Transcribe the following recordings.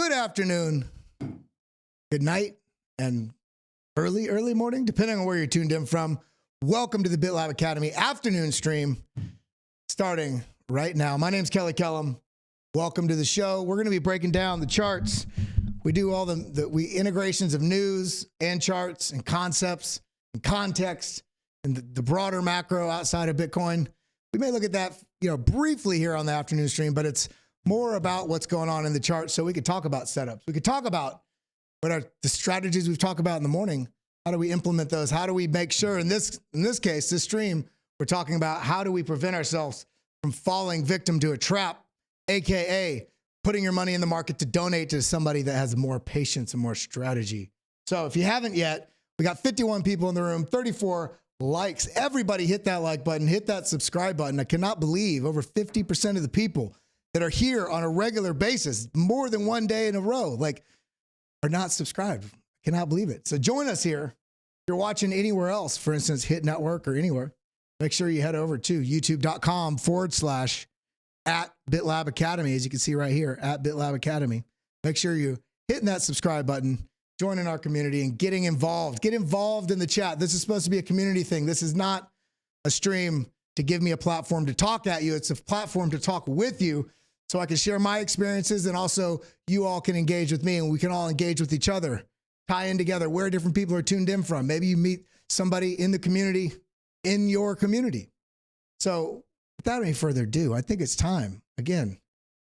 good afternoon, good night, and early morning, depending on where you're tuned in from. Welcome to the BitLab Academy afternoon stream, starting right now. My name's Kellam. Welcome to the show. We're going to be breaking down the charts. We do all the integrations of news and charts and concepts and context and the broader macro outside of Bitcoin. We may look at that, briefly here on the afternoon stream, but it's more about what's going on in the chart. So we could talk about setups. We could talk about what are the strategies we've talked about in the morning. How do we implement those? How do we make sure in this case, this stream, we're talking about how do we prevent ourselves from falling victim to a trap, AKA putting your money in the market to donate to somebody that has more patience and more strategy. So if you haven't yet, we got 51 people in the room, 34 likes. Everybody hit that like button, hit that subscribe button. I cannot believe over 50% of the people that are here on a regular basis, more than one day in a row, are not subscribed. I cannot believe it. So join us here. If you're watching anywhere else, for instance, Hit Network or anywhere, make sure you head over to youtube.com/@BitLab Academy, as you can see right here, @BitLab Academy. Make sure you're hitting that subscribe button, joining our community, and getting involved. Get involved in the chat. This is supposed to be a community thing. This is not a stream to give me a platform to talk at you. It's a platform to talk with you so I can share my experiences, and also you all can engage with me and we can all engage with each other, tie in together where different people are tuned in from. Maybe you meet somebody in the community, in your community. So without any further ado, I think it's time, again,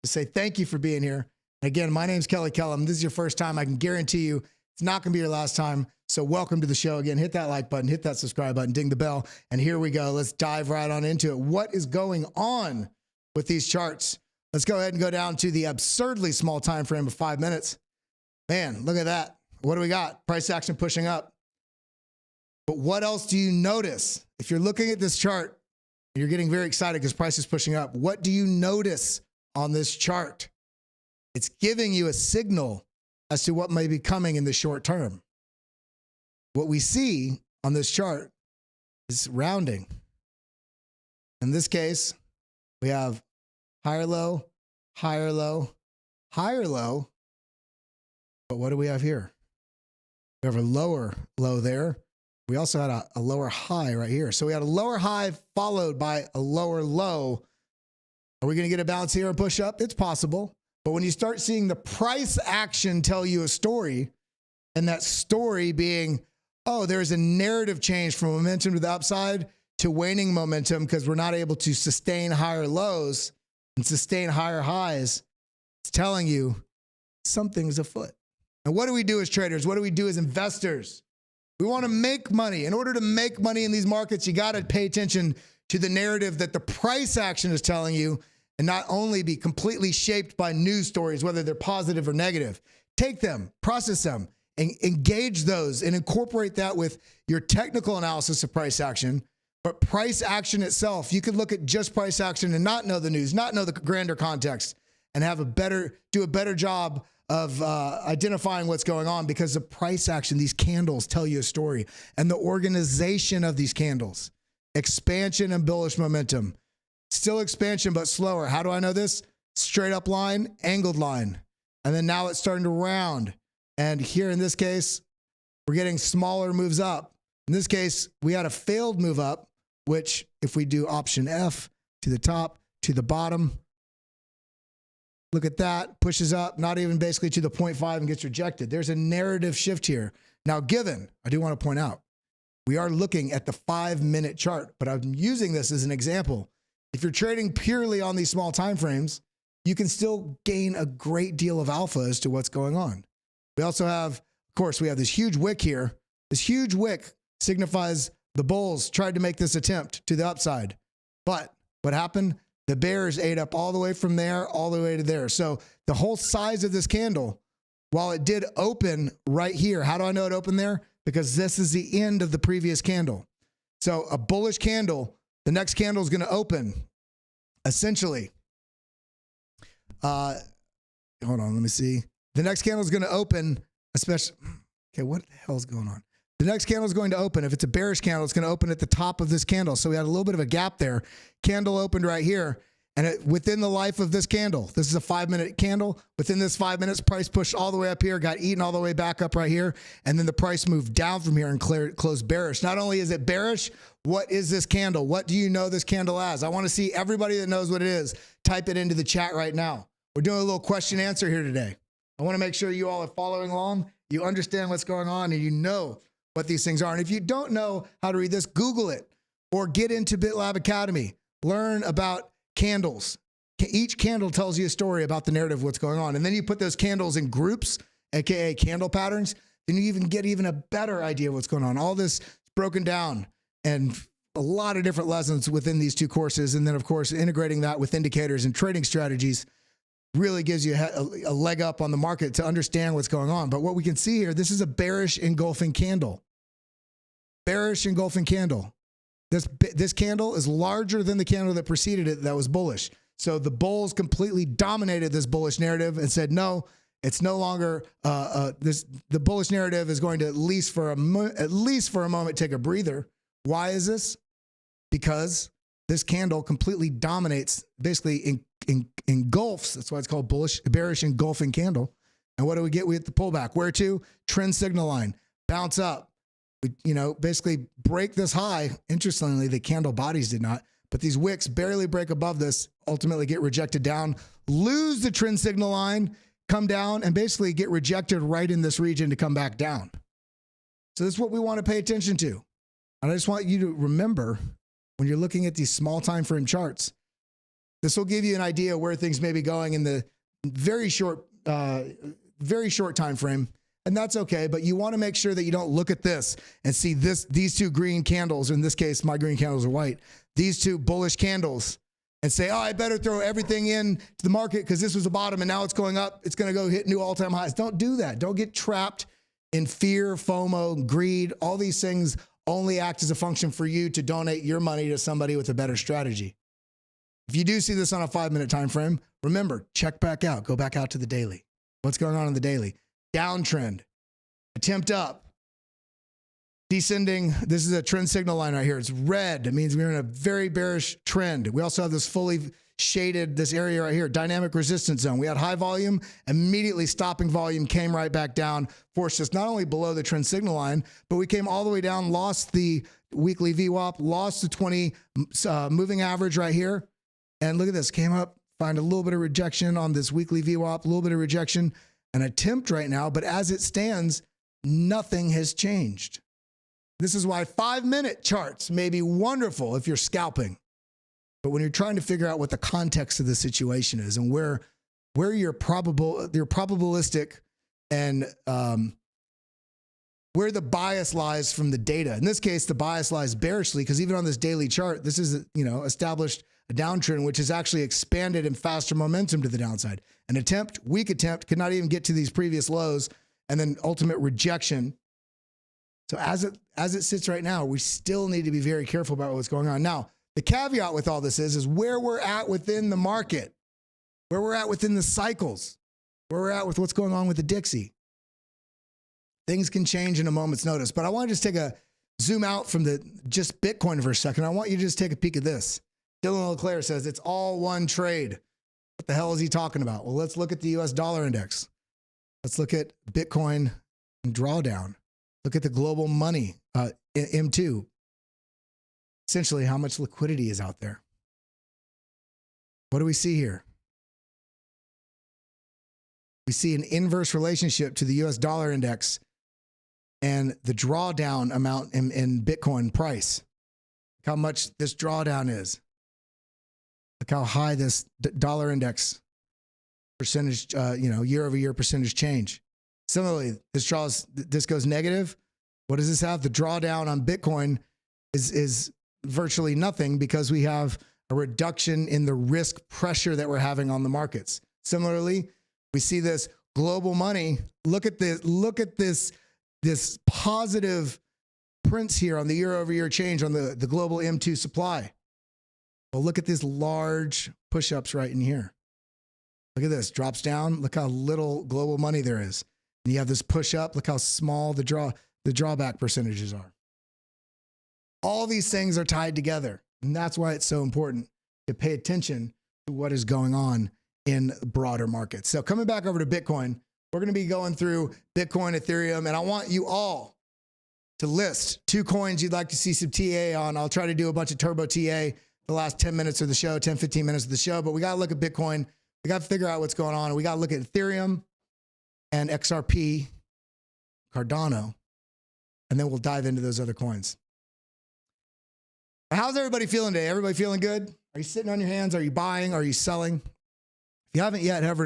to say thank you for being here. Again, my name's Kellam. This is your first time. I can guarantee you it's not going to be your last time. So welcome to the show. Again, hit that like button, hit that subscribe button, ding the bell, and here we go. Let's dive right on into it. What is going on with these charts? Let's go ahead and go down to the absurdly small time frame of 5 minutes. Man, look at that. What do we got? Price action pushing up. But what else do you notice? If you're looking at this chart, you're getting very excited because price is pushing up. What do you notice on this chart? It's giving you a signal as to what may be coming in the short term. What we see on this chart is rounding. In this case, we have higher low, higher low, higher low. But what do we have here? We have a lower low there. We also had a lower high right here. So we had a lower high followed by a lower low. Are we going to get a bounce here and push up? It's possible. But when you start seeing the price action tell you a story, and that story being, oh, there's a narrative change from momentum to the upside to waning momentum because we're not able to sustain higher lows and sustain higher highs, it's telling you something's afoot. And what do we do as traders? What do we do as investors? We want to make money. In order to make money in these markets, you got to pay attention to the narrative that the price action is telling you, and not only be completely shaped by news stories, whether they're positive or negative. Take them, process them, and engage those and incorporate that with your technical analysis of price action. But price action itself, you could look at just price action and not know the news, not know the grander context, and do a better job of identifying what's going on, because the price action, these candles tell you a story, and the organization of these candles, expansion and bullish momentum, still expansion, but slower. How do I know this? Straight up line, angled line. And then now it's starting to round. And here in this case, we're getting smaller moves up. In this case, we had a failed move up, which if we do option F to the top, to the bottom, look at that, pushes up, not even basically to the 0.5 and gets rejected. There's a narrative shift here. Now, given, I do want to point out, we are looking at the 5-minute chart, but I'm using this as an example. If you're trading purely on these small time frames, you can still gain a great deal of alpha as to what's going on. We also have, of course, we have this huge wick here. This huge wick signifies the bulls tried to make this attempt to the upside. But what happened? The bears ate up all the way from there, all the way to there. So the whole size of this candle, while it did open right here, how do I know it opened there? Because this is the end of the previous candle. So a bullish candle, the next candle is going to open, essentially. Hold on, let me see. The next candle is going to open, especially. Okay, what the hell is going on? The next candle is going to open. If it's a bearish candle, it's going to open at the top of this candle. So we had a little bit of a gap there. Candle opened right here. And within the life of this candle, this is a 5-minute candle. Within this 5 minutes, price pushed all the way up here, got eaten all the way back up right here. And then the price moved down from here and closed bearish. Not only is it bearish, what is this candle? What do you know this candle as? I want to see everybody that knows what it is. Type it into the chat right now. We're doing a little question answer here today. I want to make sure you all are following along. You understand what's going on and you know what these things are. And if you don't know how to read this, Google it or get into BitLab Academy. Learn about candles. Each candle tells you a story about the narrative of what's going on. And then you put those candles in groups, aka candle patterns, then you even get a better idea of what's going on. All this is broken down and a lot of different lessons within these two courses. And then of course, integrating that with indicators and trading strategies really gives you a leg up on the market to understand what's going on. But what we can see here, this is a bearish engulfing candle. Bearish engulfing candle. This candle is larger than the candle that preceded it that was bullish. So the bulls completely dominated this bullish narrative and said, no, it's no longer, the bullish narrative is going to at least for a moment take a breather. Why is this? Because this candle completely dominates, basically engulfs. That's why it's called bearish engulfing candle. And what do we get? We get the pullback. Where to? Trend signal line. Bounce up. We, basically break this high. Interestingly, the candle bodies did not, but these wicks barely break above this, ultimately get rejected down, lose the trend signal line, come down, and basically get rejected right in this region to come back down. So this is what we want to pay attention to. And I just want you to remember when you're looking at these small time frame charts, this will give you an idea where things may be going in the very short time frame. And that's okay, but you want to make sure that you don't look at this and see these two green candles. In this case, my green candles are white. These two bullish candles and say, oh, I better throw everything in to the market because this was the bottom and now it's going up. It's going to go hit new all-time highs. Don't do that. Don't get trapped in fear, FOMO, greed. All these things only act as a function for you to donate your money to somebody with a better strategy. If you do see this on a 5-minute time frame, remember, check back out. Go back out to the daily. What's going on in the daily? Downtrend, attempt up, descending. This is a trend signal line right here. It's red. It means we're in a very bearish trend. We also have this fully shaded, this area right here, dynamic resistance zone. We had high volume, immediately stopping volume, came right back down, forced us not only below the trend signal line, but we came all the way down, lost the weekly VWAP, lost the 20 moving average right here. And look at this, came up, find a little bit of rejection on this weekly VWAP, a little bit of rejection, an attempt right now, but as it stands, nothing has changed. This is why 5-minute charts may be wonderful if you're scalping. But when you're trying to figure out what the context of the situation is and where your probabilistic and where the bias lies from the data. In this case, the bias lies bearishly because even on this daily chart, this is, established a downtrend, which has actually expanded in faster momentum to the downside. An attempt, weak attempt, could not even get to these previous lows, and then ultimate rejection. So as it sits right now, we still need to be very careful about what's going on. Now, the caveat with all this is where we're at within the market, where we're at within the cycles, where we're at with what's going on with the Dixie. Things can change in a moment's notice, but I want to just take a zoom out from just Bitcoin for a second. I want you to just take a peek at this. Dylan LeClaire says it's all one trade. What the hell is he talking about? Well, let's look at the US dollar index. Let's look at Bitcoin and drawdown. Look at the global money, M2. Essentially, how much liquidity is out there. What do we see here? We see an inverse relationship to the US dollar index and the drawdown amount in Bitcoin price. Look how much this drawdown is. Look how high this dollar index percentage, year over year percentage change. Similarly, this goes negative. What does this have? The drawdown on Bitcoin is virtually nothing because we have a reduction in the risk pressure that we're having on the markets. Similarly, we see this global money. Look at this positive prints here on the year over year change on the global M2 supply. Well, look at these large push-ups right in here. Look at this, drops down. Look how little global money there is. And you have this push-up. Look how small the drawback percentages are. All these things are tied together. And that's why it's so important to pay attention to what is going on in broader markets. So coming back over to Bitcoin, we're going to be going through Bitcoin, Ethereum, and I want you all to list 2 coins you'd like to see some TA on. I'll try to do a bunch of turbo TA the last 10 minutes of the show, 10, 15 minutes of the show, but we got to look at Bitcoin. We got to figure out what's going on. We got to look at Ethereum and XRP, Cardano, and then we'll dive into those other coins. How's everybody feeling today? Everybody feeling good? Are you sitting on your hands? Are you buying? Are you selling? If you haven't yet, head over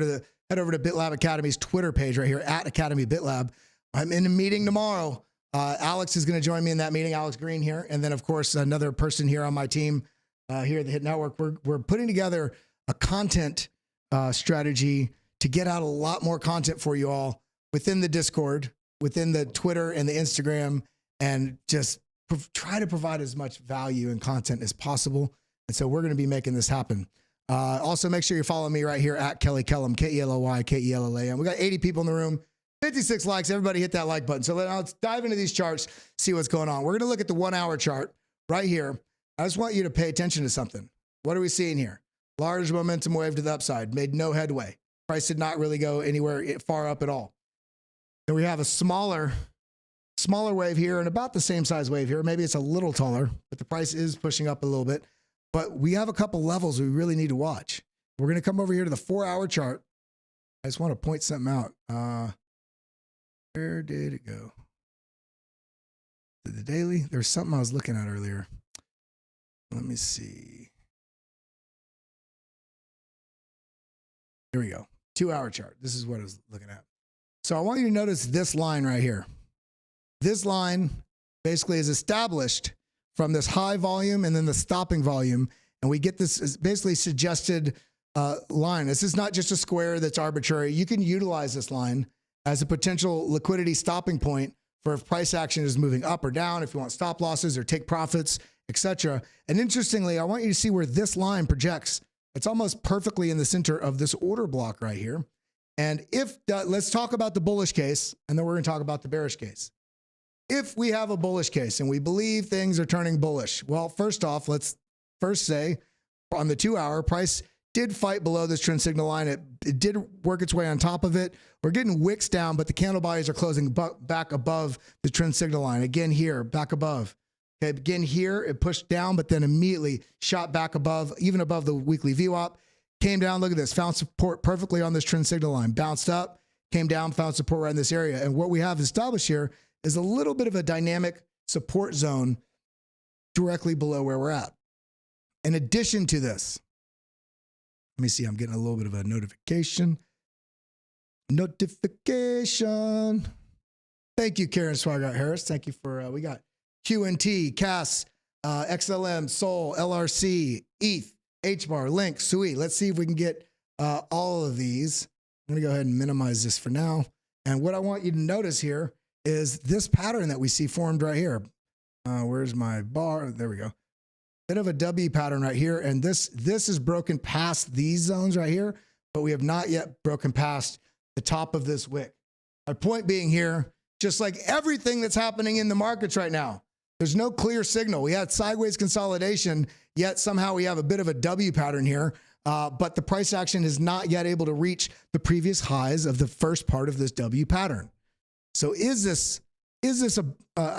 to BitLab Academy's Twitter page right here at Academy BitLab. I'm in a meeting tomorrow. Alex is going to join me in that meeting, Alex Green here. And then, of course, another person here on my team here at the Hit Network. We're putting together a content strategy to get out a lot more content for you all within the Discord, within the Twitter and the Instagram, and just try to provide as much value and content as possible. And so we're going to be making this happen. Also, make sure you follow me right here at Kelly Kellam, Kelly Kellam. We got 80 people in the room, 56 likes. Everybody hit that like button. So let's dive into these charts, see what's going on. We're going to look at the 1 hour chart right here. I just want you to pay attention to something. What are we seeing here? Large momentum wave to the upside, made no headway. Price did not really go anywhere far up at all. Then we have a smaller wave here and about the same size wave here. Maybe it's a little taller, but the price is pushing up a little bit. But we have a couple levels we really need to watch. We're going to come over here to the 4 hour chart. I just want to point something out. Where did it go? The daily? There's something I was looking at earlier. Let me see. Here we go. 2 hour chart. This is what I was looking at. So I want you to notice this line right here. This line basically is established from this high volume and then the stopping volume. And we get this basically suggested line. This is not just a square that's arbitrary. You can utilize this line as a potential liquidity stopping point for if price action is moving up or down, if you want stop losses or take profits, etc. And interestingly, I want you to see where this line projects. It's almost perfectly in the center of this order block right here. And let's talk about the bullish case, and then we're going to talk about the bearish case. If we have a bullish case and we believe things are turning bullish, well, first off, let's first say on the 2 hour, price did fight below this trend signal line. It did work its way on top of it. We're getting wicks down, but the candle bodies are closing back above the trend signal line. Again here, back above. Okay, again here, it pushed down, but then immediately shot back above, even above the weekly VWAP. Came down, look at this, found support perfectly on this trend signal line. Bounced up, came down, found support right in this area. And what we have established here is a little bit of a dynamic support zone directly below where we're at. In addition to this, let me see, I'm getting a little bit of a notification. Thank you, Karen Swigart Harris. Thank you for, we got QNT, CAS, XLM, Sol, LRC, ETH, HBAR, Link, SUI. Let's see if we can get all of these. I'm going to go ahead and minimize this for now. And what I want you to notice here is this pattern that we see formed right here. Where's my bar? There we go. Bit of a W pattern right here. And this is broken past these zones right here, but we have not yet broken past the top of this wick. My point being here, just like everything that's happening in the markets right now, there's no clear signal. We had sideways consolidation, yet somehow we have a bit of a W pattern here. But the price action is not yet able to reach the previous highs of the first part of this W pattern. So is this a,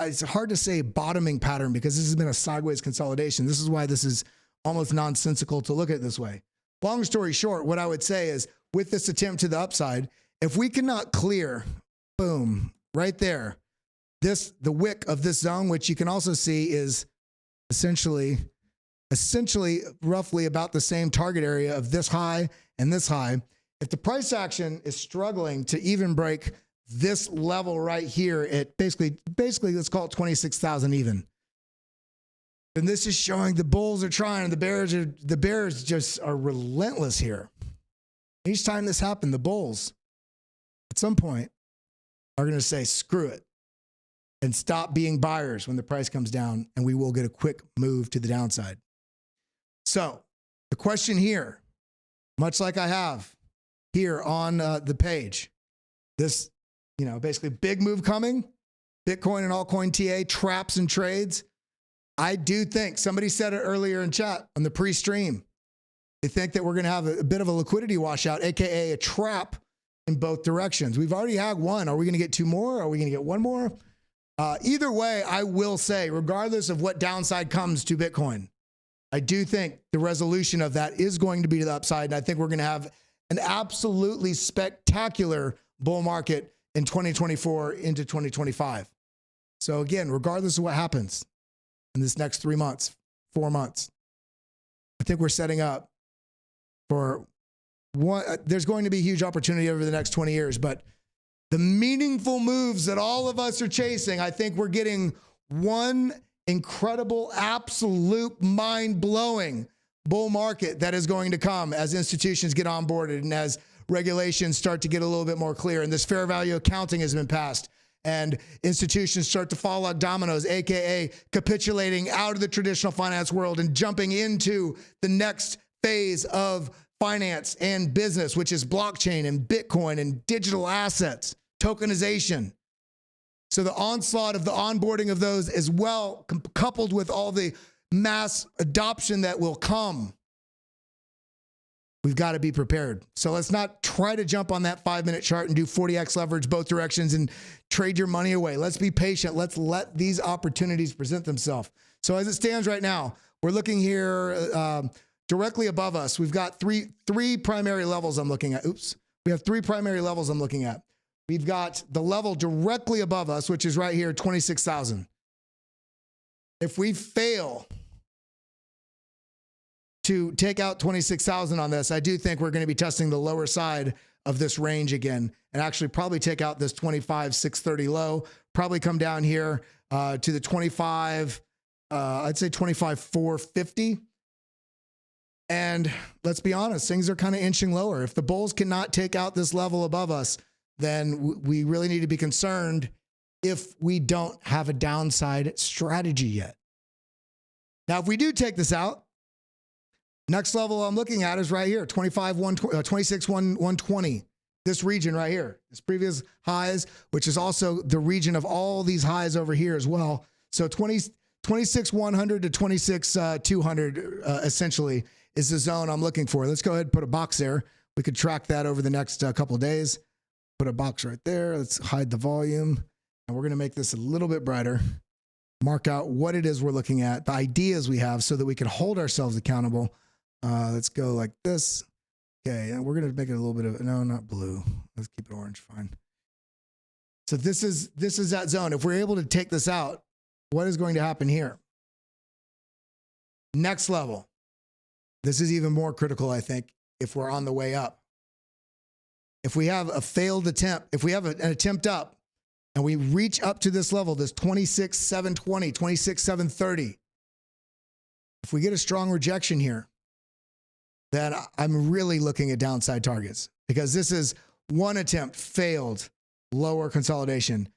it's hard to say bottoming pattern because this has been a sideways consolidation. This is why this is almost nonsensical to look at it this way. Long story short, what I would say is with this attempt to the upside, if we cannot clear, boom, right there, the wick of this zone, which you can also see is essentially roughly about the same target area of this high and this high. If the price action is struggling to even break this level right here at basically let's call it 26,000 even, then this is showing the bulls are trying and the bears just are relentless here. Each time this happened, the bulls at some point are going to say screw it and stop being buyers when the price comes down, and we will get a quick move to the downside. So the question here, much like I have here on the page, this, basically big move coming, Bitcoin and altcoin TA, traps and trades. I do think, somebody said it earlier in chat on the pre-stream, They think that we're going to have a bit of a liquidity washout, AKA a trap in both directions. We've already had one. Are we going to get two more? Are we going to get one more? Either way, I will say, regardless of what downside comes to Bitcoin, I do think the resolution of that is going to be to the upside. And I think we're going to have an absolutely spectacular bull market in 2024 into 2025. So again, regardless of what happens in this next 3 months, 4 months, I think we're setting up for one. There's going to be huge opportunity over the next 20 years, but the meaningful moves that all of us are chasing, I think we're getting one incredible, absolute, mind-blowing bull market that is going to come as institutions get onboarded and as regulations start to get a little bit more clear. And this fair value accounting has been passed and institutions start to fall like dominoes, AKA capitulating out of the traditional finance world and jumping into the next phase of finance and business, which is blockchain and Bitcoin and digital assets, tokenization. So the onslaught of the onboarding of those as well, coupled with all the mass adoption that will come, we've got to be prepared. So let's not try to jump on that 5-minute chart and do 40x leverage both directions and trade your money away. Let's be patient. Let's let these opportunities present themselves. So as it stands right now, we're looking here directly above us. We've got three primary levels I'm looking at. We have three primary levels I'm looking at. We've got the level directly above us, which is right here, 26,000. If we fail to take out 26,000 on this, I do think we're going to be testing the lower side of this range again and actually probably take out this 25,630 low, probably come down here to the 25, I'd say 25,450. And let's be honest, things are kind of inching lower. If the bulls cannot take out this level above us, then we really need to be concerned if we don't have a downside strategy yet. Now, if we do take this out, next level I'm looking at is right here, 26,120. This region right here, this previous highs, which is also the region of all these highs over here as well. So 26,100 to 26,200 essentially is the zone I'm looking for. Let's go ahead and put a box there. We could track that over the next couple of days. Put a box right there. Let's hide the volume. And we're going to make this a little bit brighter. Mark out what it is we're looking at, the ideas we have so that we can hold ourselves accountable. Let's go like this. Okay, and we're going to make it a little bit of, no, not blue. Let's keep it orange, fine. So this is that zone. If we're able to take this out, what is going to happen here? Next level. This is even more critical, I think, if we're on the way up. If we have a failed attempt, if we have an attempt up and we reach up to this level, this 26,720, 26,730, if we get a strong rejection here, then I'm really looking at downside targets because this is one attempt, failed, lower consolidation.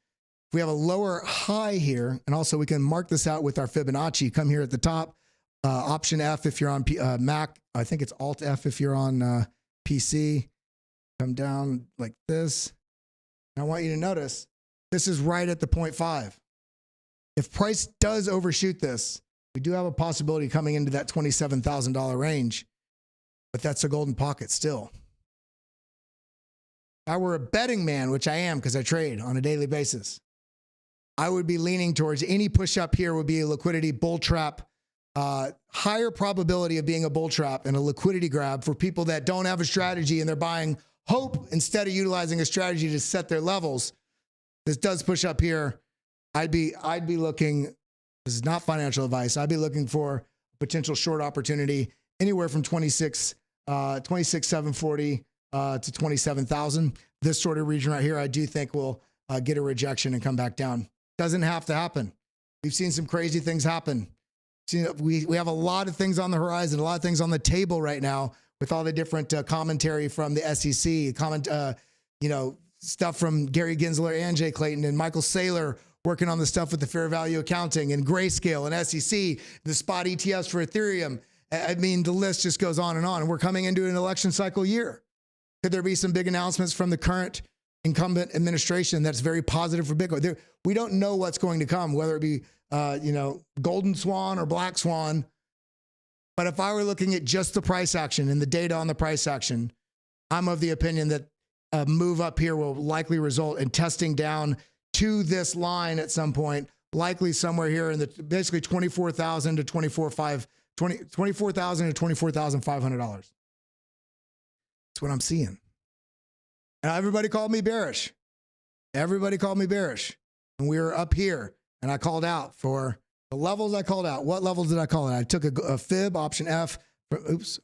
If we have a lower high here, and also we can mark this out with our Fibonacci, come here at the top, Option F if you're on Mac, I think it's Alt F if you're on PC. Come down like this. And I want you to notice this is right at the 0.5. If price does overshoot this, we do have a possibility coming into that $27,000 range, but that's a golden pocket still. If I were a betting man, which I am because I trade on a daily basis, I would be leaning towards any push up here would be a liquidity bull trap, higher probability of being a bull trap and a liquidity grab for people that don't have a strategy and they're buying hope instead of utilizing a strategy to set their levels. This does push up here. I'd be looking, this is not financial advice. I'd be looking for potential short opportunity anywhere from 26,740 to 27,000. This sort of region right here, I do think will get a rejection and come back down. Doesn't have to happen. We've seen some crazy things happen. We have a lot of things on the horizon, a lot of things on the table right now with all the different commentary from the SEC, stuff from Gary Gensler and Jay Clayton and Michael Saylor working on the stuff with the fair value accounting and Grayscale and SEC, the spot ETFs for Ethereum. I mean, the list just goes on. And we're coming into an election cycle year. Could there be some big announcements from the current incumbent administration that's very positive for Bitcoin? We don't know what's going to come, whether it be, golden swan or black swan. But if I were looking at just the price action and the data on the price action, I'm of the opinion that a move up here will likely result in testing down to this line at some point, likely somewhere here in the basically $24,000 to $24,500. That's what I'm seeing. And everybody called me bearish. Everybody called me bearish. And we were up here, and I called out for the levels I called out. What levels did I call out? I took a fib, option F.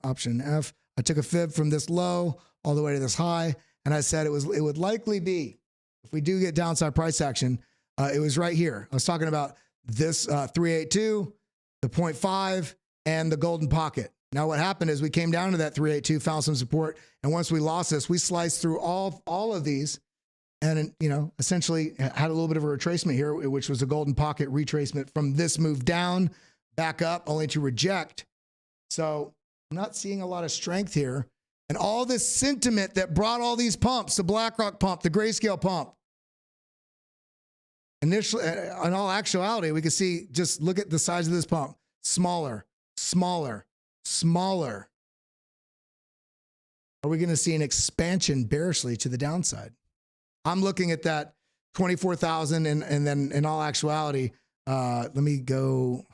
Option F. I took a fib from this low all the way to this high, and I said it would likely be, if we do get downside price action, it was right here. I was talking about this 382, the 0.5, and the golden pocket. Now what happened is we came down to that 382, found some support, and once we lost this, we sliced through all of these, and essentially had a little bit of a retracement here, which was a golden pocket retracement from this move down, back up, only to reject. So I'm not seeing a lot of strength here. And all this sentiment that brought all these pumps, the BlackRock pump, the Grayscale pump, initially, in all actuality, we can see, just look at the size of this pump. Smaller, smaller, smaller. Are we going to see an expansion bearishly to the downside? I'm looking at that 24,000, and then in all actuality, let me go.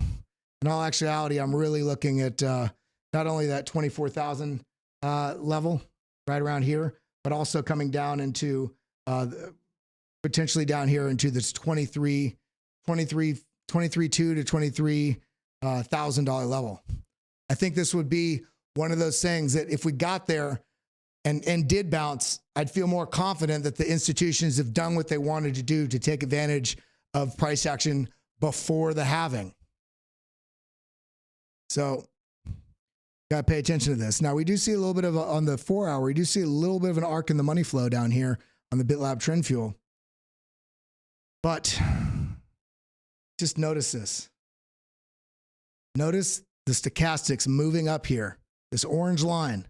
In all actuality, I'm really looking at not only that 24,000 level right around here, but also coming down into potentially down here into this 23.2 to $23,000 level. I think this would be one of those things that if we got there and did bounce, I'd feel more confident that the institutions have done what they wanted to do to take advantage of price action before the halving. So got to pay attention to this. Now, we do see a little bit of, on the 4 hour, we do see a little bit of an arc in the money flow down here on the BitLab Trend Fuel. But just notice this. Notice the stochastics moving up here. This orange line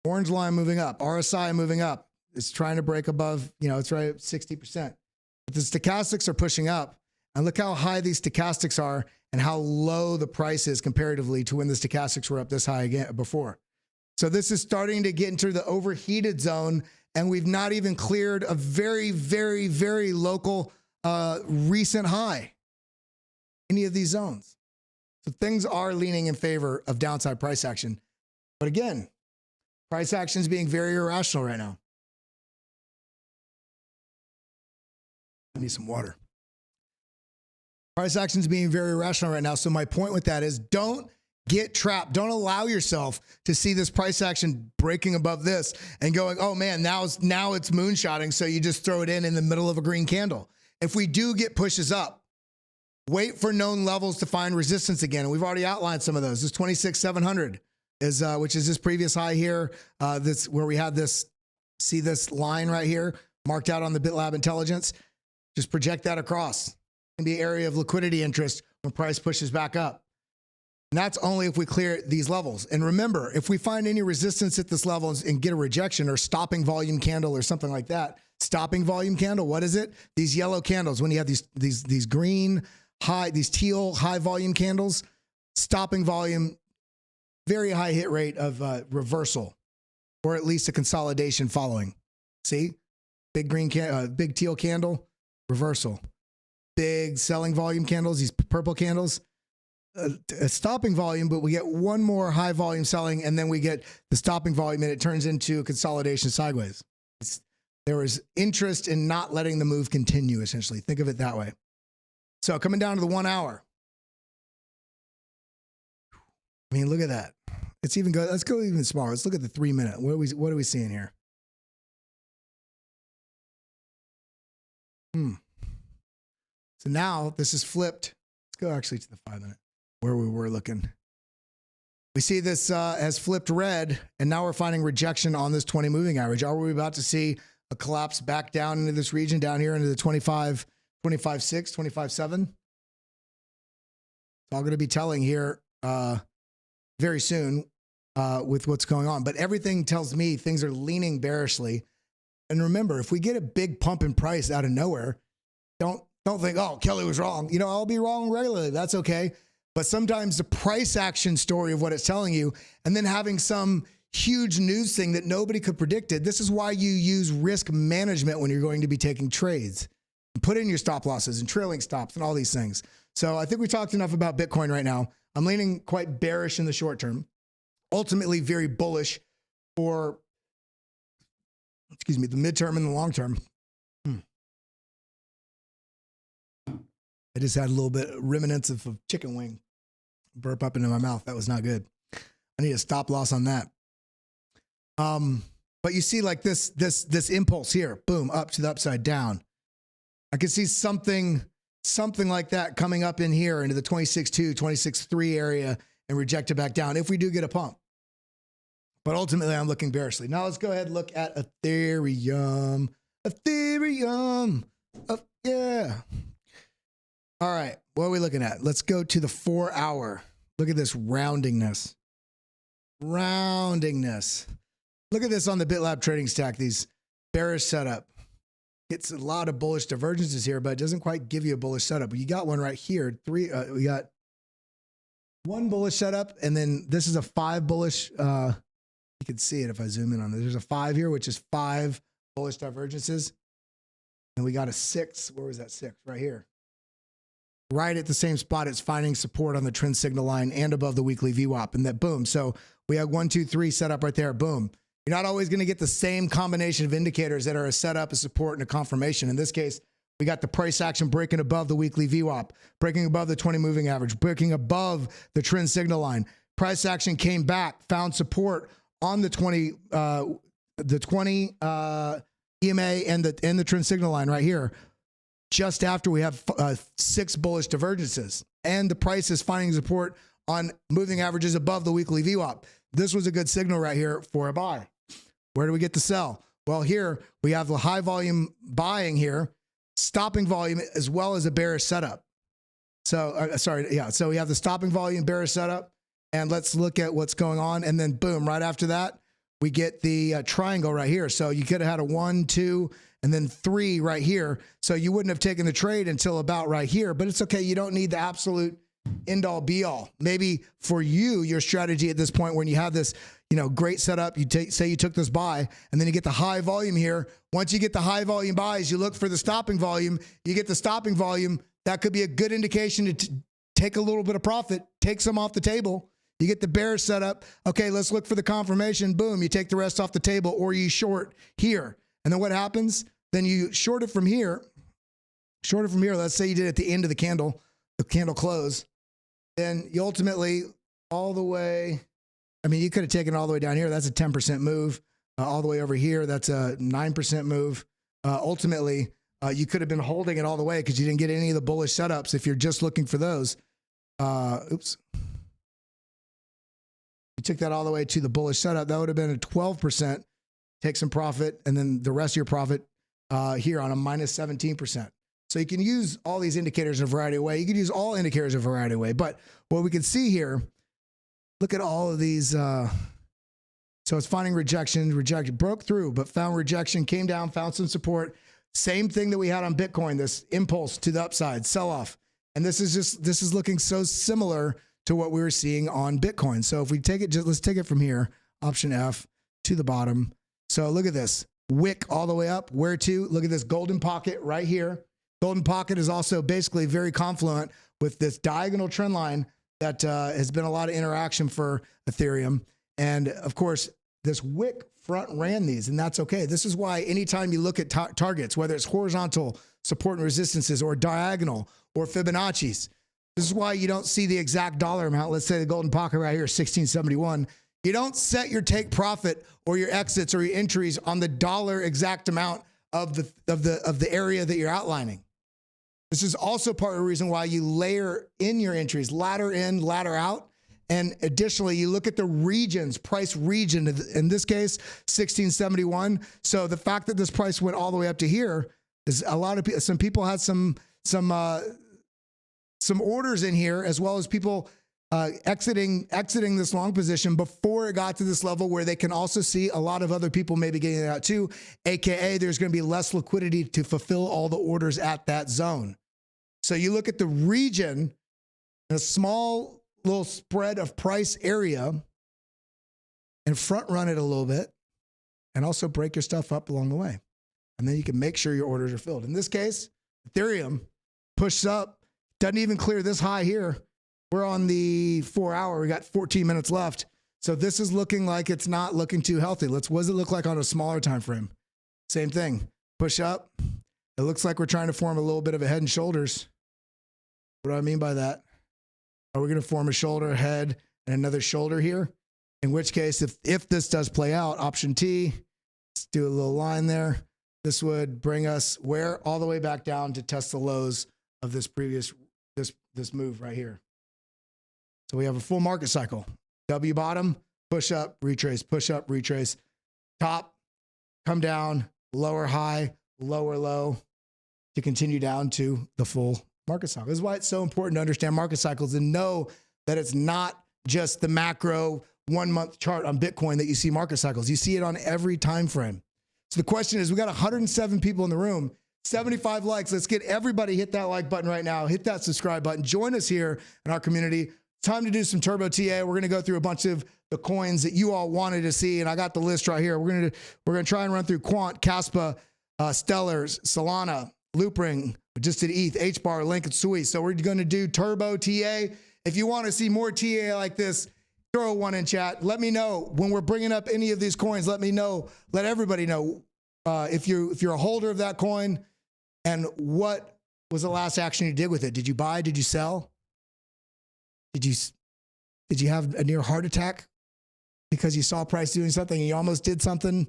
moving up, RSI moving up. It's trying to break above, it's right at 60%. But the stochastics are pushing up. And look how high these stochastics are and how low the price is comparatively to when the stochastics were up this high again before. So this is starting to get into the overheated zone, and we've not even cleared a very, very, very local recent high. Any of these zones. So things are leaning in favor of downside price action. But again, price action is being very irrational right now. I need some water. Price action is being very irrational right now. So my point with that is don't get trapped. Don't allow yourself to see this price action breaking above this and going, oh man, now it's moonshotting. So you just throw it in the middle of a green candle. If we do get pushes up, wait for known levels to find resistance again. And we've already outlined some of those. This 26,700 is, which is this previous high here. This where we had this, see this line right here marked out on the BitLab intelligence. Just project that across. In the area of liquidity interest when price pushes back up. And that's only if we clear these levels. And remember, if we find any resistance at this level and get a rejection or stopping volume candle or something like that, stopping volume candle, what is it? These yellow candles, when you have these green high, these teal high volume candles, stopping volume, very high hit rate of reversal, or at least a consolidation following. See, big green, big teal candle, reversal. Big selling volume candles, these purple candles, a stopping volume, but we get one more high volume selling, and then we get the stopping volume, and it turns into a consolidation sideways. There was interest in not letting the move continue, essentially. Think of it that way. So coming down to the 1 hour. I mean, look at that. It's even good. Let's go even smaller. Let's look at the 3 minute. What are we seeing here? So now this is flipped. Let's go actually to the 5 minute where we were looking. We see this has flipped red, and now we're finding rejection on this 20 moving average. Are we about to see a collapse back down into this region down here into the 25.6, 25.7? It's all going to be telling here very soon with what's going on. But everything tells me things are leaning bearishly. And remember, if we get a big pump in price out of nowhere, don't think, oh, Kelly was wrong. I'll be wrong regularly. That's okay. but sometimes the price action story of what it's telling you, and then having some huge news thing that nobody could predict it. This is why you use risk management when you're going to be taking trades. Put in your stop losses and trailing stops and all these things. So I think we talked enough about Bitcoin right now. I'm leaning quite bearish in the short term, ultimately very bullish for, excuse me, the midterm and the long term. I just had a little bit remnants of chicken wing burp up into my mouth. That was not good. I need a stop loss on that. But you see like this impulse here, boom, up to the upside down. I can see something like that coming up in here into the 26.2, 26.3 area and reject it back down if we do get a pump. But ultimately, I'm looking bearishly. Now let's go ahead and look at Ethereum. Ethereum. Oh, yeah. All right. What are we looking at? Let's go to the 4 hour. Look at this roundingness. Roundingness. Look at this on the BitLab trading stack, these bearish setup. It's a lot of bullish divergences here, but it doesn't quite give you a bullish setup. You got one right here. We got one bullish setup, and then this is a 5 bullish. You can see it if I zoom in on this. There's a 5 here, which is 5 bullish divergences. And we got a 6. Where was that 6? Right here. Right at the same spot. It's finding support on the trend signal line and above the weekly VWAP. And that boom. So we have 1, 2, 3 set up right there. Boom. You're not always going to get the same combination of indicators that are a setup, a support, and a confirmation. In this case, we got the price action breaking above the weekly VWAP, breaking above the 20 moving average, breaking above the trend signal line. Price action came back, found support on the 20 EMA and the trend signal line right here, just after we have 6 bullish divergences. And the price is finding support on moving averages above the weekly VWAP. This was a good signal right here for a buy. Where do we get to sell? Well, here we have the high volume buying here, stopping volume, as well as a bearish setup. So, so we have the stopping volume, bearish setup, and let's look at what's going on. And then boom, right after that, we get the triangle right here. So you could have had a 1, 2, and then 3 right here. So you wouldn't have taken the trade until about right here, but it's okay. You don't need the absolute end all be all. Maybe for you, your strategy at this point, when you have this, great setup, say you took this buy and then you get the high volume here. Once you get the high volume buys, you look for the stopping volume, you get the stopping volume. That could be a good indication to take a little bit of profit, take some off the table. You get the bearish setup. Okay, let's look for the confirmation. Boom, you take the rest off the table, or you short here. And then what happens? Then you short it from here. Short it from here. Let's say you did it at the end of the candle close. Then you ultimately all the way, you could have taken it all the way down here. That's a 10% move. All the way over here, that's a 9% move. Ultimately, you could have been holding it all the way because you didn't get any of the bullish setups if you're just looking for those. Oops. You took that all the way to the bullish setup. That would have been a 12%. Take some profit, and then the rest of your profit here on a minus 17%. So you can use all these indicators in a variety of ways. You can use all indicators in a variety of ways. But what we can see here, look at all of these. So it's finding rejection, broke through, but found rejection, came down, found some support. Same thing that we had on Bitcoin, this impulse to the upside, sell off. And this is looking so similar to what we were seeing on Bitcoin. So if we take it, let's take it from here, option F to the bottom. So look at this, wick all the way up. Where to? Look at this golden pocket right here. Golden pocket is also basically very confluent with this diagonal trend line that has been a lot of interaction for Ethereum. And of course, this wick front ran these, and that's okay. This is why anytime you look at targets, whether it's horizontal support and resistances or diagonal or Fibonacci's, this is why you don't see the exact dollar amount. Let's say the golden pocket right here is 1671. You don't set your take profit or your exits or your entries on the dollar exact amount of the area that you're outlining. This is also part of the reason why you layer in your entries, ladder in, ladder out. And additionally, you look at the regions, price region, in this case, 1671. So the fact that this price went all the way up to here is some people had some orders in here, as well as people exiting this long position before it got to this level where they can also see a lot of other people maybe getting it out too, AKA there's going to be less liquidity to fulfill all the orders at that zone. So you look at the region in a small little spread of price area and front run it a little bit and also break your stuff up along the way. And then you can make sure your orders are filled. In this case, Ethereum pushed up, doesn't even clear this high here. We're on the 4 hour. We got 14 minutes left. So this is looking like it's not looking too healthy. What does it look like on a smaller time frame? Same thing. Push up. It looks like we're trying to form a little bit of a head and shoulders. What do I mean by that? Are we going to form a shoulder, head, and another shoulder here? In which case, if this does play out, option T, let's do a little line there. This would bring us where? All the way back down to test the lows of this previous, this move right here. So we have a full market cycle. W bottom, push up, retrace, top, come down, lower high, lower low, to continue down to the full market cycle. This is why it's so important to understand market cycles and know that it's not just the macro 1 month chart on Bitcoin that you see market cycles. You see it on every time frame. So the question is, we got 107 people in the room, 75 likes. Let's get everybody hit that like button right now. Hit that subscribe button. Join us here in our community. Time to do some Turbo TA. We're going to go through a bunch of the coins that you all wanted to see, and I got the list right here. We're going to try and run through Quant, Caspa, Stellars, Solana, Loopring, just did ETH, HBAR, Link, and Sui. So we're going to do Turbo TA. If you want to see more TA like this, throw one in chat. Let me know when we're bringing up any of these coins. Let me know. Let everybody know if you're a holder of that coin, and what was the last action you did with it. Did you buy? Did you sell? Did you have a near heart attack because you saw price doing something and you almost did something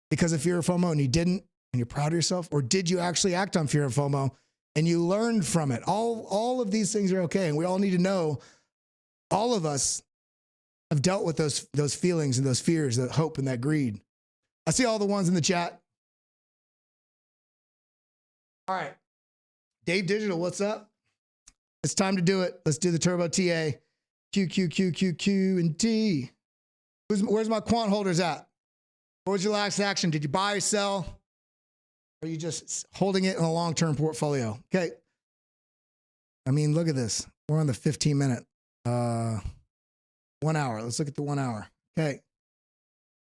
because of fear of FOMO and you didn't, and you're proud of yourself? Or did you actually act on fear of FOMO and you learned from it? All of these things are okay, and we all need to know. All of us have dealt with those feelings and those fears, that hope and that greed. I see all the ones in the chat. All right, Dave Digital, what's up? It's time to do it. Let's do the Turbo TA. Q, and T. Where's my quant holders at? What was your last action? Did you buy or sell? Or are you just holding it in a long-term portfolio? Okay. I mean, look at this. We're on the 15-minute. 1 hour. Let's look at the 1 hour. Okay.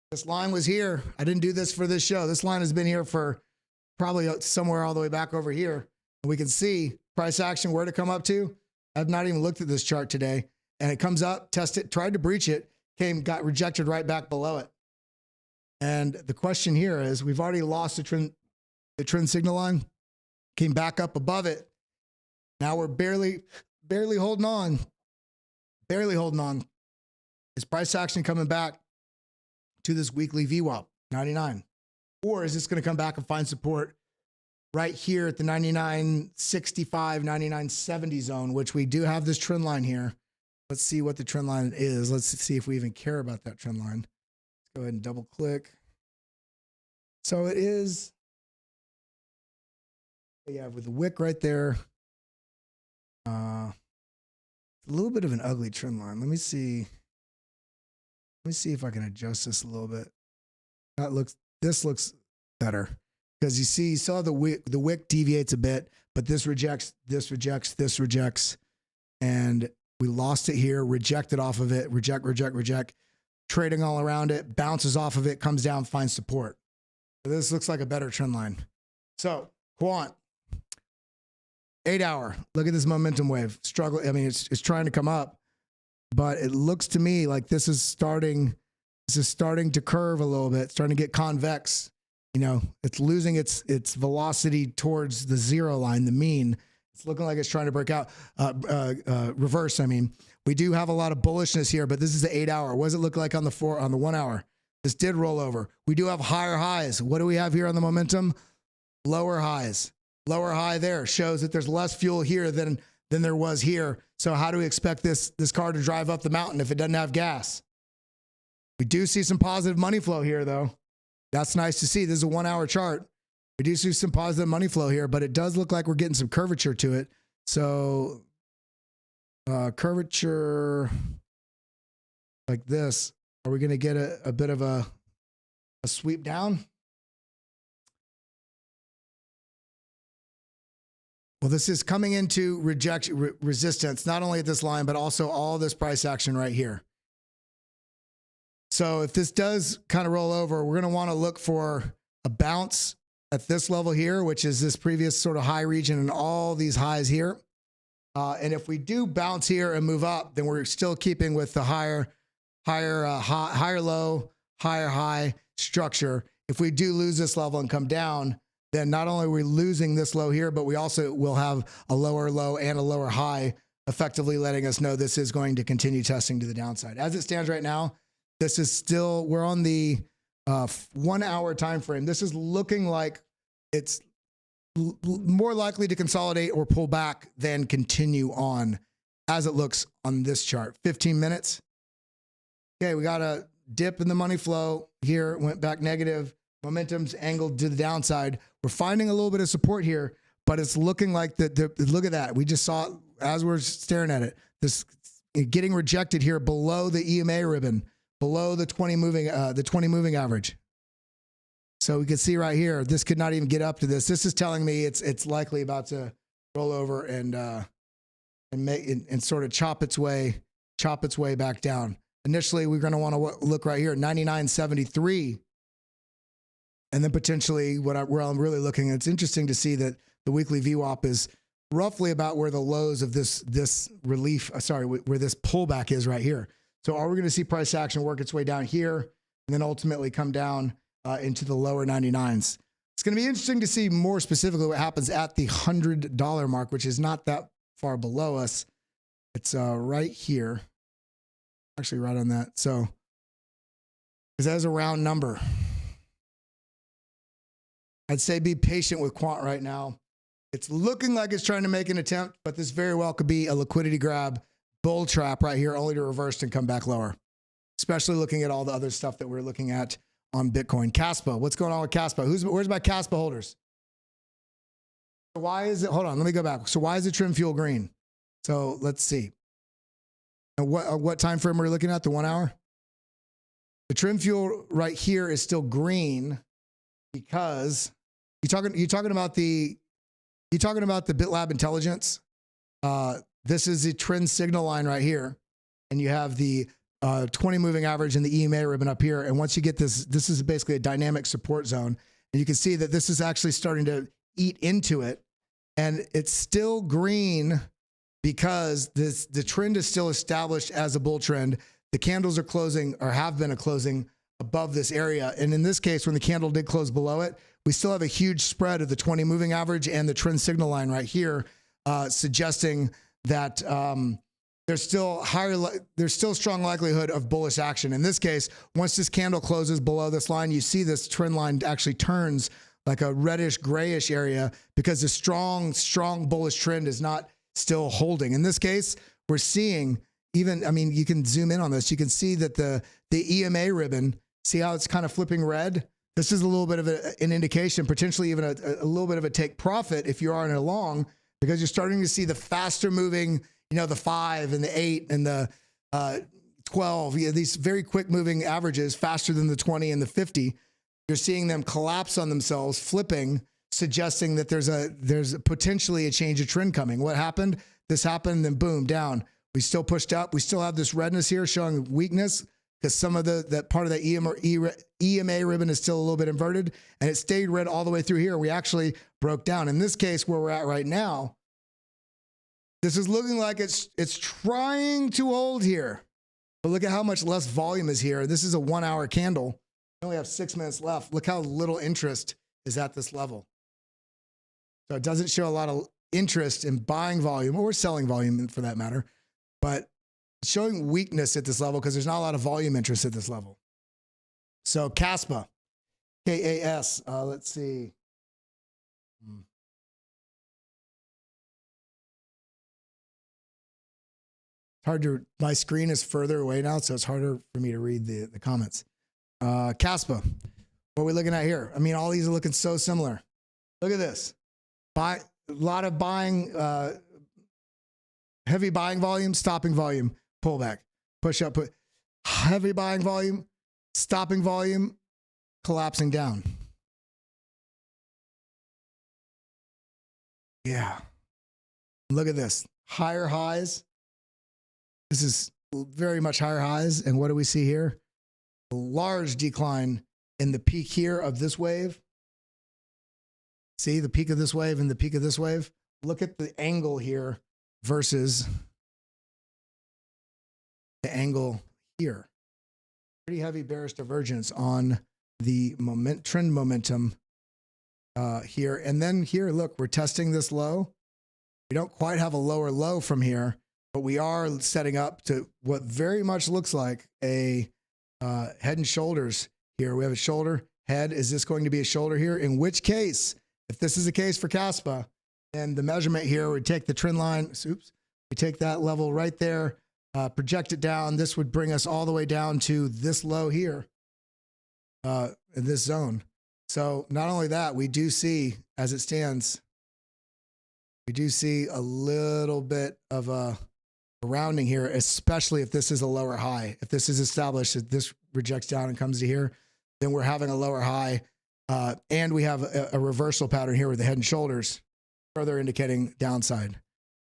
This line was here. I didn't do this for this show. This line has been here for probably somewhere all the way back over here. And we can see price action, where to come up to. I've not even looked at this chart today. And it comes up, test it, tried to breach it, got rejected right back below it. And the question here is, we've already lost the trend signal line, came back up above it. Now we're barely holding on. Barely holding on. Is price action coming back to this weekly VWAP, 99? Or is this going to come back and find support right here at the 99.65, 99.70 zone, which we do have this trend line here. Let's see what the trend line is. Let's see if we even care about that trend line. Let's go ahead and double click. So it is, yeah, with the wick right there. A little bit of an ugly trend line. Let me see if I can adjust this a little bit. This looks better, because you saw the wick deviates a bit, but this rejects, and we lost it here, rejected off of it, reject, trading all around it, bounces off of it, comes down, finds support. So this looks like a better trend line. So quant, 8 hour, look at this momentum wave, struggle. I mean, it's trying to come up, but it looks to me like this is starting to curve a little bit, starting to get convex. You know, it's losing its velocity towards the zero line, the mean. It's looking like it's trying to break out, reverse. I mean, we do have a lot of bullishness here, but this is the 8 hour. What does it look like on the 1 hour? This did roll over. We do have higher highs. What do we have here on the momentum? Lower highs. Lower high there shows that there's less fuel here than there was here. So how do we expect this car to drive up the mountain if it doesn't have gas? We do see some positive money flow here, though. That's nice to see. This is a 1 hour chart. We do see some positive money flow here, but it does look like we're getting some curvature to it. So curvature like this, are we going to get a bit of a sweep down? Well, this is coming into resistance, not only at this line, but also all this price action right here. So if this does kind of roll over, we're going to want to look for a bounce at this level here, which is this previous sort of high region and all these highs here. And if we do bounce here and move up, then we're still keeping with the higher low, higher high structure. If we do lose this level and come down, then not only are we losing this low here, but we also will have a lower low and a lower high, effectively letting us know this is going to continue testing to the downside. As it stands right now, this is still, we're on the 1 hour time frame. This is looking like it's more likely to consolidate or pull back than continue on as it looks on this chart. 15 minutes. Okay, we got a dip in the money flow here, went back negative. Momentum's angled to the downside. We're finding a little bit of support here, but it's looking like look at that. We just saw it as we're staring at it. This getting rejected here below the EMA ribbon, below the 20 moving average. So we can see right here, this could not even get up to this. This is telling me it's likely about to roll over and sort of chop its way back down. Initially, we're going to want to look right here, 99.73. And then potentially where I'm really looking, it's interesting to see that the weekly VWAP is roughly about where the lows of this relief, where this pullback is right here. So are we going to see price action work its way down here and then ultimately come down into the lower 99s? It's going to be interesting to see more specifically what happens at the $100 mark, which is not that far below us. It's right here, actually right on that. So, because that is a round number. I'd say be patient with quant right now. It's looking like it's trying to make an attempt, but this very well could be a liquidity grab, bull trap right here, only to reverse and come back lower, especially looking at all the other stuff that we're looking at on Bitcoin. Caspa, what's going on with Caspa? Where's my Caspa holders? Why is it, hold on, let me go back. So why is the trim fuel green? So let's see. And what time frame are we looking at? The 1 hour? The trim fuel right here is still green because you're talking about the BitLab intelligence. This is the trend signal line right here, and you have the 20 moving average and the EMA ribbon up here. And once you get this is basically a dynamic support zone, and you can see that this is actually starting to eat into it, and it's still green because the trend is still established as a bull trend. The candles are closing or have been closing above this area. And in this case, when the candle did close below it, we still have a huge spread of the 20 moving average and the trend signal line right here, suggesting that there's still strong likelihood of bullish action. In this case, once this candle closes below this line, you see this trend line actually turns like a reddish grayish area because the strong bullish trend is not still holding. In this case, we're seeing even, I mean, you can zoom in on this. You can see that the EMA ribbon, see how it's kind of flipping red? This is a little bit of an indication, potentially even a little bit of a take profit if you are in a long, because you're starting to see the faster moving, the 5 and the 8 and the 12, these very quick moving averages faster than the 20 and the 50. You're seeing them collapse on themselves, flipping, suggesting that there's potentially a change of trend coming. What happened? This happened, then boom, down. We still pushed up. We still have this redness here showing weakness because some of that part of the EMA ribbon is still a little bit inverted, and it stayed red all the way through here. We actually broke down. In this case, where we're at right now, this is looking like it's trying to hold here. But look at how much less volume is here. This is a 1 hour candle. We only have 6 minutes left. Look how little interest is at this level. So it doesn't show a lot of interest in buying volume or selling volume for that matter, but it's showing weakness at this level because there's not a lot of volume interest at this level. So Caspa, KAS, let's see. My screen is further away now, so it's harder for me to read the comments. Caspa, what are we looking at here? I mean, all these are looking so similar. Look at this. A lot of buying, heavy buying volume, stopping volume, pullback, push up, heavy buying volume, stopping volume, collapsing down. Yeah. Look at this, higher highs. This is very much higher highs. And what do we see here? A large decline in the peak here of this wave. See the peak of this wave and the peak of this wave? Look at the angle here versus the angle here. Pretty heavy bearish divergence on the trend momentum here. And then here, look, we're testing this low. We don't quite have a lower low from here, but we are setting up to what very much looks like a head and shoulders here. We have a shoulder, head. Is this going to be a shoulder here? In which case, if this is the case for Caspa, then the measurement here would take the trend line, oops, we take that level right there, project it down. This would bring us all the way down to this low here in this zone. So not only that, we do see, as it stands, we do see a little bit of a rounding here, especially if this is a lower high. If this is established, if this rejects down and comes to here, then we're having a lower high. And we have a reversal pattern here with the head and shoulders, further indicating downside.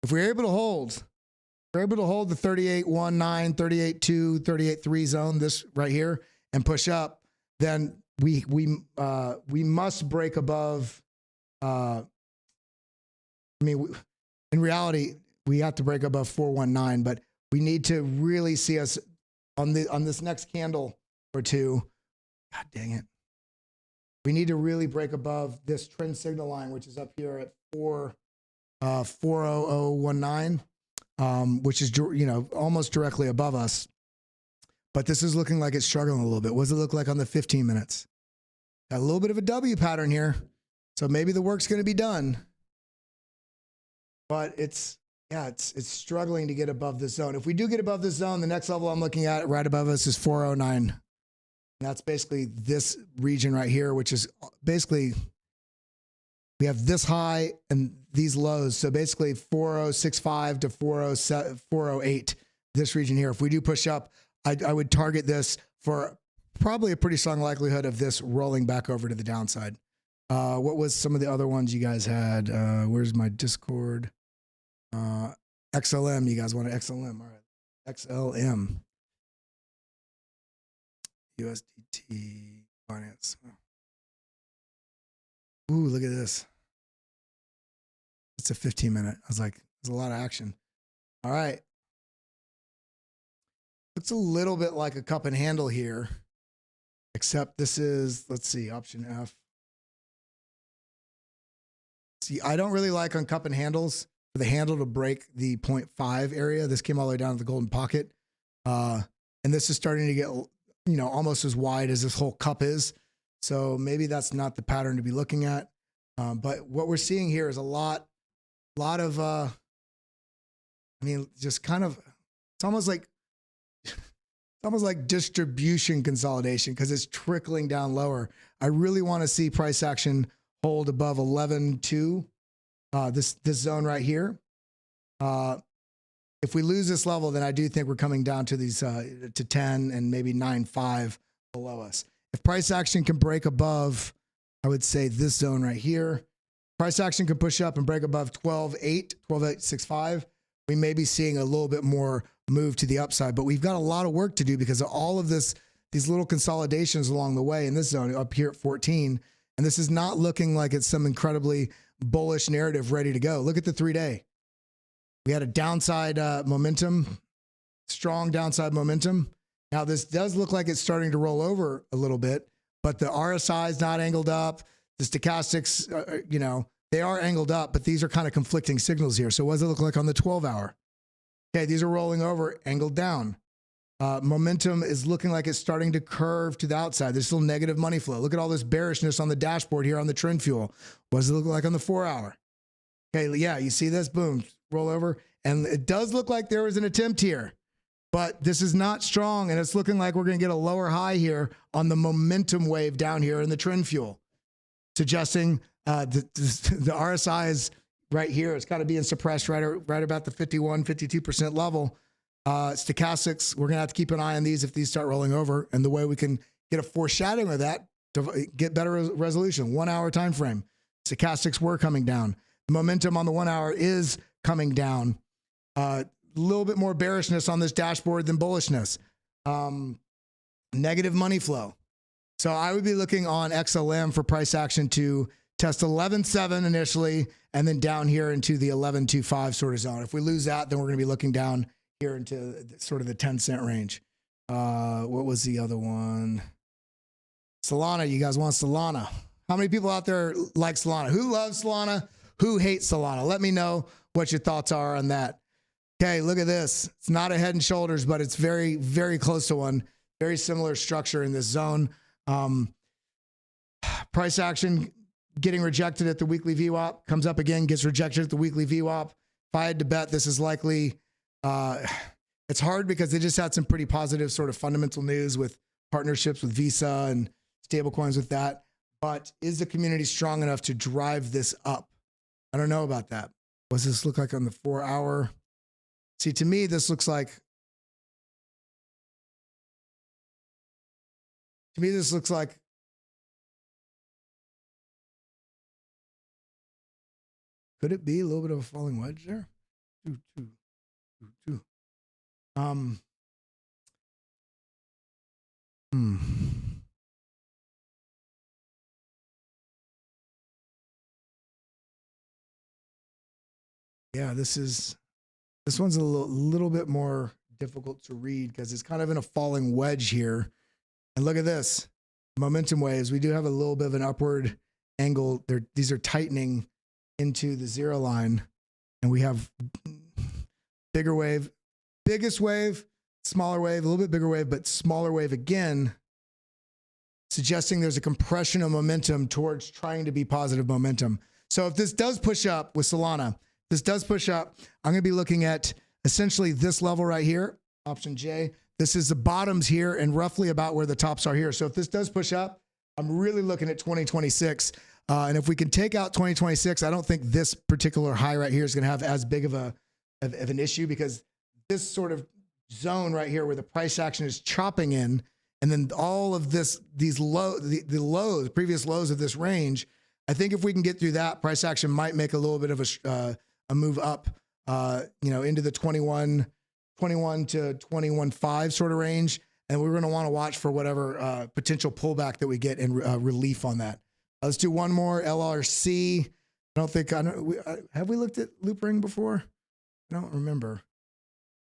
If we're able to hold, the 38.19, 38.2, 38.3 zone, this right here, and push up, then we must break above. In reality, we have to break above 419, but we need to really see us on this next candle or two. God dang it. We need to really break above this trend signal line, which is up here at 40019, which is, almost directly above us. But this is looking like it's struggling a little bit. What does it look like on the 15 minutes? Got a little bit of a W pattern here. So maybe the work's going to be done. But it's struggling to get above this zone. If we do get above this zone, the next level I'm looking at right above us is 409. And that's basically this region right here, which is basically, we have this high and these lows. So basically 4065 to 408, this region here. If we do push up, I would target this for probably a pretty strong likelihood of this rolling back over to the downside. What was some of the other ones you guys had? Where's my Discord? XLM, you guys want an XLM? All right, XLM. USDT finance. Ooh, look at this. It's a 15-minute. I was like, there's a lot of action. All right. Looks a little bit like a cup and handle here, except this is, let's see, option F. See, I don't really like on cup and handles for the handle to break the 0.5 area. This came all the way down to the golden pocket. And this is starting to get, almost as wide as this whole cup is. So maybe that's not the pattern to be looking at. But what we're seeing here is a lot of, just kind of, it's almost like distribution consolidation because it's trickling down lower. I really want to see price action hold above 11.2, this zone right here. If we lose this level, then I do think we're coming down to these to 10 and maybe 9.5 below us. If price action can break above, I would say this zone right here. Price action can push up and break above 12.8, 12.865. We may be seeing a little bit more move to the upside, but we've got a lot of work to do because of all of these little consolidations along the way in this zone up here at 14. And this is not looking like it's some incredibly bullish narrative ready to go. Look at the 3-day. We had a downside momentum, strong downside momentum. Now this does look like it's starting to roll over a little bit, but the RSI is not angled up. The stochastics, they are angled up, but these are kind of conflicting signals here. So what does it look like on the 12-hour? Okay, these are rolling over, angled down. Momentum is looking like it's starting to curve to the outside. There's still negative money flow. Look at all this bearishness on the dashboard here on the trend fuel. What does it look like on the 4-hour? Okay, yeah, you see this? Boom, roll over. And it does look like there was an attempt here, but this is not strong, and it's looking like we're going to get a lower high here on the momentum wave down here in the trend fuel, suggesting the RSI is right here. It's got to be suppressed right about the 51, 52% level. Stochastics, we're going to have to keep an eye on these if these start rolling over. And the way we can get a foreshadowing of that to get better resolution, 1 hour time frame. Stochastics were coming down. The momentum on the 1 hour is coming down. A little bit more bearishness on this dashboard than bullishness. Negative money flow. So I would be looking on XLM for price action to test 11.7 initially, and then down here into the 11.25 sort of zone. If we lose that, then we're going to be looking down here into sort of the 10-cent range. What was the other one? Solana. You guys want Solana? How many people out there like Solana? Who loves Solana? Who hates Solana? Let me know what your thoughts are on that. Okay, look at this. It's not a Head and Shoulders, but it's very, very close to one. Very similar structure in this zone. Price action getting rejected at the weekly VWAP, comes up again, gets rejected at the weekly VWAP. If I had to bet, this is likely, it's hard because they just had some pretty positive sort of fundamental news with partnerships with Visa and stablecoins with that. But is the community strong enough to drive this up? I don't know about that. What's this look like on the 4-hour? See, to me, this looks like, could it be a little bit of a falling wedge there? Yeah, this one's a little bit more difficult to read because it's kind of in a falling wedge here. And look at this, momentum waves. We do have a little bit of an upward angle. These are tightening into the zero line, and we have bigger wave, biggest wave, smaller wave, a little bit bigger wave, but smaller wave again, suggesting there's a compression of momentum towards trying to be positive momentum. So if this does push up with Solana, this does push up, I'm going to be looking at essentially this level right here, option J. This is the bottoms here and roughly about where the tops are here. So if this does push up, I'm really looking at 2026. And if we can take out 2026, I don't think this particular high right here is going to have as big of an issue, because this sort of zone right here where the price action is chopping in, and then all of this, these lows, previous lows of this range, I think if we can get through that, price action might make a little bit of a move up, into the 21 to 21.5 sort of range. And we're going to want to watch for whatever potential pullback that we get in relief on that. Let's do one more LRC. Have we looked at loop ring before? I don't remember.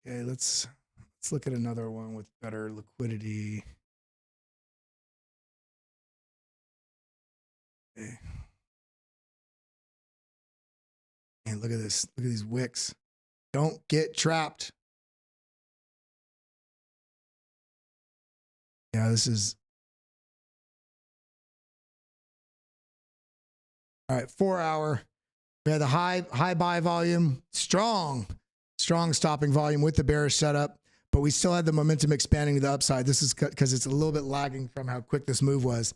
Okay, let's look at another one with better liquidity. Okay. And look at this. Look at these wicks. Don't get trapped. Yeah, this is. All right, 4-hour. We had the high buy volume, strong stopping volume with the bearish setup, but we still had the momentum expanding to the upside. This is because it's a little bit lagging from how quick this move was.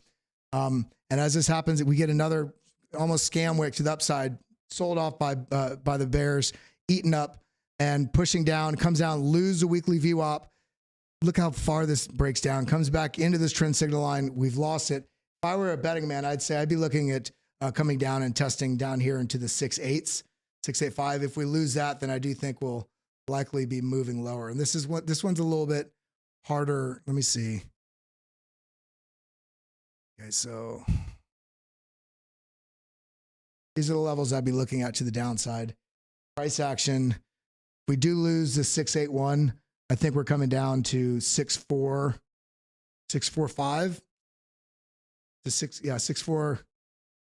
And as this happens, we get another almost scam wick to the upside, sold off by the bears, eaten up and pushing down, comes down, lose the weekly VWAP. Look how far this breaks down, comes back into this trend signal line. We've lost it. If I were a betting man, I'd say I'd be looking at coming down and testing down here into the 6.8s, 6.85. If we lose that, then I do think we'll likely be moving lower. And this one's a little bit harder. Let me see. Okay, so these are the levels I'd be looking at to the downside. Price action. If we do lose the 681, I think we're coming down to 6.4, 6.45 to 6.4.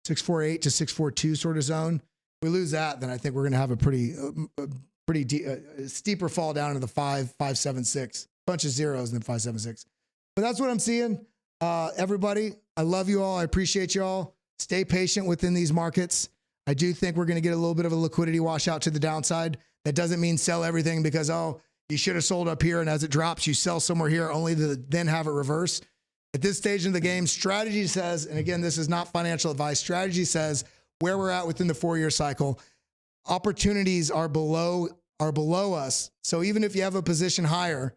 648 to 642 sort of zone. If we lose that, then I think we're going to have a pretty steeper fall down into the 5.76, bunch of zeros and then 5.76. But that's what I'm seeing. Everybody, I love you all. I appreciate you all. Stay patient within these markets. I do think we're going to get a little bit of a liquidity washout to the downside. That doesn't mean sell everything because, you should have sold up here, and as it drops, you sell somewhere here only to then have it reverse. At this stage in the game, strategy says, and again, this is not financial advice, strategy says where we're at within the 4-year cycle, opportunities are below us. So even if you have a position higher,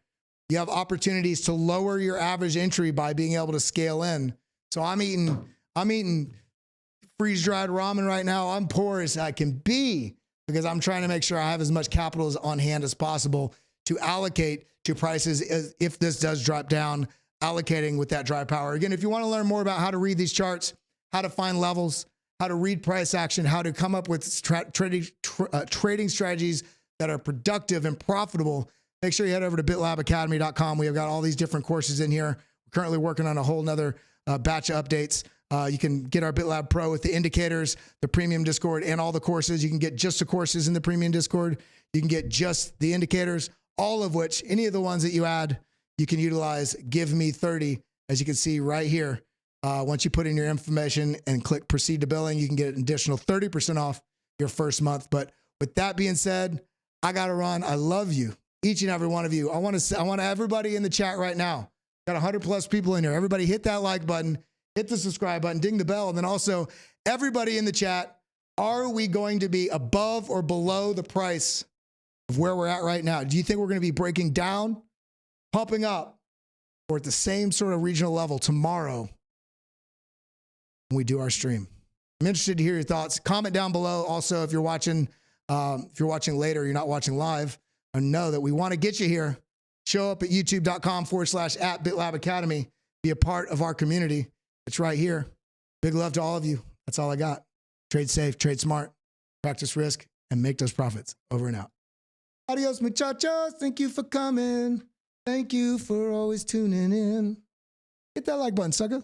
you have opportunities to lower your average entry by being able to scale in. So I'm eating freeze-dried ramen right now. I'm poor as I can be. because I'm trying to make sure I have as much capital as on hand as possible to allocate to prices as if this does drop down, allocating with that dry power. Again, if you want to learn more about how to read these charts, how to find levels, how to read price action, how to come up with trading strategies that are productive and profitable, make sure you head over to bitlabacademy.com. We have got all these different courses in here. We're currently working on a whole nother batch of updates. You can get our BitLab Pro with the indicators, the premium Discord, and all the courses. You can get just the courses in the premium Discord. You can get just the indicators, all of which, any of the ones that you add, you can utilize Give Me 30, as you can see right here. Once you put in your information and click proceed to billing, you can get an additional 30% off your first month. But with that being said, I got to run. I love you, each and every one of you. I want everybody in the chat right now. Got 100 plus people in here. Everybody hit that like button, hit the subscribe button, ding the bell. And then also everybody in the chat, are we going to be above or below the price of where we're at right now? Do you think we're going to be breaking down, pumping up, or at the same sort of regional level tomorrow when we do our stream? I'm interested to hear your thoughts. Comment down below. Also, if you're watching later, you're not watching live, I know that we want to get you here. Show up at youtube.com/@BitLab Academy. Be a part of our community. It's right here. Big love to all of you. That's all I got. Trade safe, trade smart, practice risk, and make those profits. Over and out. Adios, muchachos. Thank you for coming. Thank you for always tuning in. Hit that like button, sucker.